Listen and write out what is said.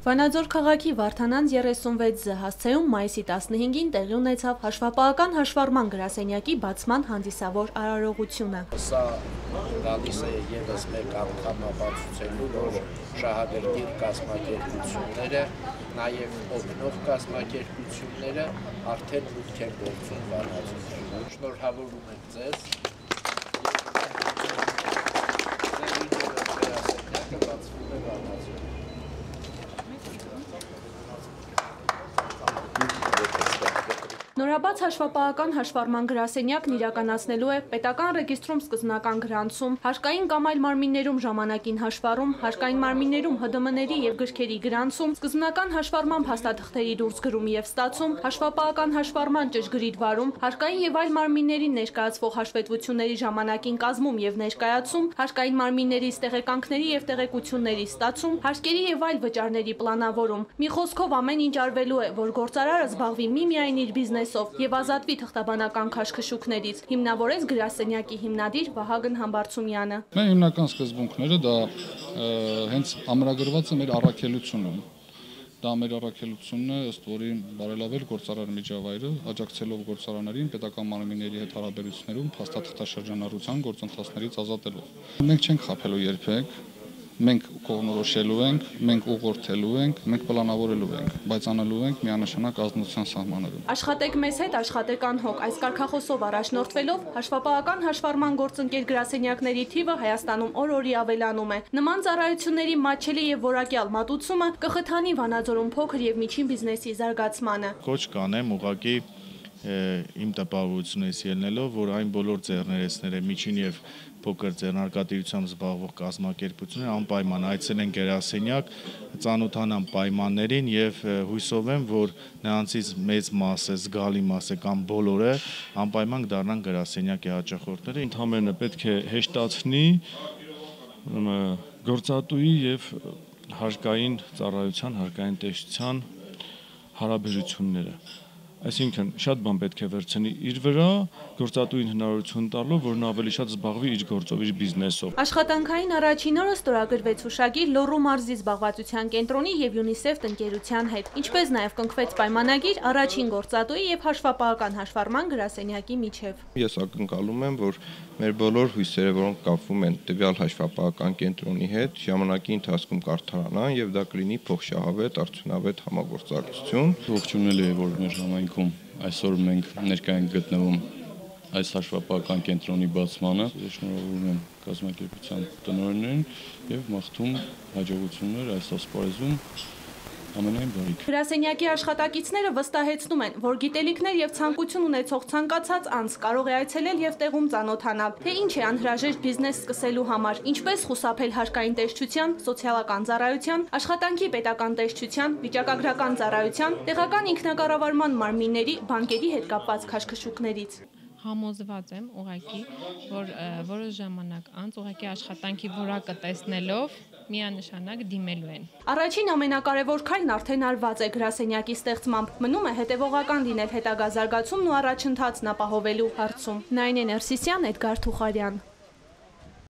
Վանաձոր քաղաքի Վարդանանց 36Զ հասցեում մայիսի 15-ին տեղի ունեցավ հաշվապահական հաշվառման գրասենյակի բացման հանդիսավոր արարողությունը։ Սա գալիս է ևս մեկ անգամ ապացուցելու, որ շահագրգիռ կազմակերպությունները, նաև օգնող կազմակերպությունները արդեն մուտք են գործում Վանաձորում։ Շնորհավորում ենք ձեզ։ Նորաբաց հաշվապահական հաշվառման գրասենյակն իրականացնելու է պետական ռեգիստրում սկզբնական գրանցում, հարկային կամ այլ մարմիններում ժամանակին հաշվառում, հարկային մարմիններում ՀԴՄ-ների և գրքերի գրանցում, սկզբնական հաշվառման փաստաթղթերի դուրսգրում և ստացում, հաշվապահական հաշվառման ճշգրիտ վարում, հարկային և այլ մարմիններին ներկայացվող հաշվետվությունների ժամանակին կազմում և ներկայացում, հարկային մարմինների տեղեկանքների և տեղեկությունների ստացում, հարկերի և այլ վճարների պլանավորում։ Մի խոսքով ամեն ինչ արվելու է, որ գործարարը զբաղվի միմիայն իր բիզնեսով և ազատվի թղթաբանական քաշքշուկներից, հիմնավորեց գրասենյակի հիմնադիր Վահագն Համբարձումյանը։ Մեր հիմնական սկզբունքները դա հենց ամրագրված է մեր առաքելությունում։ Դա մեր առաքելությունն է, ըստ որի բարելավել գործարար միջավայրը, աջակցելով գործարաններին պետական մարմինների հետ հարաբերություններում փաստաթղթաշրջանառության գործընթացներից ազատելով։ Մենք չենք խաբելու երբեք, մենք կողմնորոշելու ենք, մենք ուղղորդելու ենք, մենք պլանավորելու ենք, բայց անելու ենք միանշանակ ազնվության սահմաններում։ Աշխատեք մեզ հետ, աշխատեք անհոգ։ Այս կարգախոսով առաջնորդվելով հաշվապահական հաշվառման գործընկեր գրասենյակների թիվը Հայաստանում օր-օրի ավելանում է։ Նման ծառայությունների մատչելի և որակյալ մատուցումը կխթանի Վանաձորում փոքր և միջին բիզնեսի զարգացմանը։ Կոչ կանեմ ուղղակի իմ տպավորությունից ելնելով, որ այն բոլոր ձեռներեցները միջին և փոքր ձեռնարկատիրությամբ զբաղվող կազմակերպությունները անպայման այցելեն գրասենյակ, ծանոթանան պայմաններին եւ հույսով եմ, որ նրանցից մեծ մասը, զգալի մասը կամ բոլորը անպայման դառնան գրասենյակի հաճախորդները։ Ընդհանրապես պետք է հեշտացնի գործատուի եւ հարկային ծառայության, հարկային տեսչության հարաբերությունները։ Այսինքն շատ բան պետք է վերցնի իր վրա, գործատուին հնարավորություն տալով, որ նա ավելի շատ զբաղվի իր գործով, իր բիզնեսով։ Աշխատանքային առաջին օրը ստորագրվեց հուշագիր Լոռու մարզի զբաղվածության կենտրոնի եւ ՅՈՒՆԻՍԵՖ տնկերության հետ, ինչպես նաեւ կնքվեց պայմանագիր առաջին գործատուի եւ հաշվապահական հաշվառման գրասենյակի միջև։ Ես ակնկալում եմ, որ մեր բոլոր հույսերը, որոնք կապվում են տվյալ հաշվապահական կենտրոնի հետ, ժամանակի ընթացքում կարդարանան եւ դա կլինի փոխշահավետ, արդյունավետ համագործակցություն։ Ողջունել է, որ մեր համայնքում այսօր մենք ներկայ ենք գտնվում այս հաշվապահական կենտրոնի բացմանը։ Շնորհավորում եմ կազմակերպության տնօրեններին եւ մաղթում հաջողություններ այս ասպարեզում ամենայն բարիք։ Գրասենյակի աշխատակիցները վստահեցնում են, որ գիտելիքներ եւ ցանկություն ունեցող ցանկացած անձ կարող է այցելել եւ տեղում ծանոթանալ, թե ինչ է անհրաժեշտ բիզնես սկսելու համար, ինչպես խուսափել հարկային տեսչության, սոցիալական ծառայության, աշխատանքի պետական տեսչության, վիճակագրական ծառայության, տեղական ինքնակառավարման մարմինների, բանկերի հետ կապված քաշքշուկներից։ Համոզված եմ ուղղակի, որ որոշ ժամանակ անց ուղղակի աշխատանքի որակը տեսնելով միանշանակ դիմելու են։ Առաջին ամենակարևոր քայլն արդեն արված է գրասենյակի ստեղծմամբ։ Մնում է հետևողական լինել հետագա զարգացումն ու առաջընթացն ապահովելու հարցում։ Նայնե Ներսիսյան, Էդգար Թուխարյան։